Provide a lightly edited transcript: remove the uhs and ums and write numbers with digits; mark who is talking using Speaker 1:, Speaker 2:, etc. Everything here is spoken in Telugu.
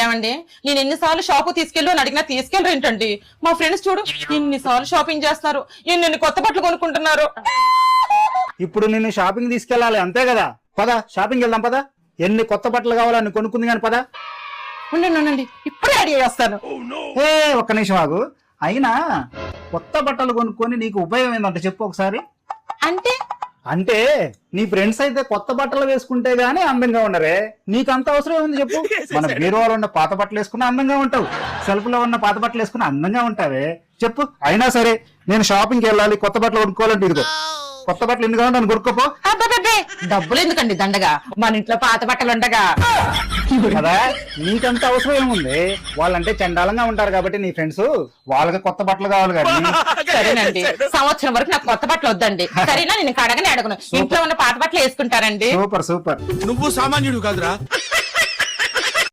Speaker 1: ఏమండి నేను ఎన్నిసార్లు షాపు తీసుకెళ్ళు అని అడిగినా తీసుకెళ్ళరు ఏంటండి? మా ఫ్రెండ్స్ చూడు ఎన్నిసార్లు షాపింగ్ చేస్తున్నారు, ఎన్ని కొత్త బట్టలు కొనుక్కుంటున్నారు.
Speaker 2: ఇప్పుడు నిన్ను షాపింగ్ తీసుకెళ్ళాలి అంతే కదా? పద షాపింగ్ వెళ్దాం పద. ఎన్ని కొత్త బట్టలు కావాలని కొనుక్కుంది కానీ పద.
Speaker 1: ఉండండి ఇప్పుడే రెడీ చేస్తాను.
Speaker 2: ఏ ఒక్క నిమిషం ఆగు. అయినా కొత్త బట్టలు కొనుక్కొని నీకు ఉపయోగం ఏందంటే చెప్పు ఒకసారి. అంటే నీ ఫ్రెండ్స్ అయితే కొత్త బట్టలు వేసుకుంటే గానీ అందంగా ఉండరే, నీకంత అవసరం ఏముంది చెప్పు? మన బీరువాలో ఉన్న పాత బట్టలు వేసుకుని అందంగా ఉంటావు, సెల్ఫ్ లో ఉన్న పాత బట్టలు వేసుకుని అందంగా ఉంటావే చెప్పు. అయినా సరే నేను షాపింగ్కి వెళ్ళాలి, కొత్త బట్టలు కొనుక్కోవాలంటే ఇదిగో కొత్త బట్టలు ఎందుకు నన్ను కొనుక్కోపో.
Speaker 1: డబ్బులు ఎందుకండి దండగా, మన ఇంట్లో పాత బట్టలు ఉండగా
Speaker 2: కదా. నీకంత అవసరం ఏముంది? వాళ్ళంటే చండాలంగా ఉంటారు కాబట్టి నీ ఫ్రెండ్స్, వాళ్ళకి కొత్త బట్టలు కావాలి కానీ.
Speaker 1: సరేనండి, సంవత్సరం వరకు నాకు కొత్త బట్టలు వద్దండి. సరేనా, నేను కడగనే అడగను, ఇంట్లో ఉన్న పాత బట్టలు వేసుకుంటారండి.
Speaker 2: Super super.
Speaker 3: నువ్వు సామాన్యుడు కాదురా.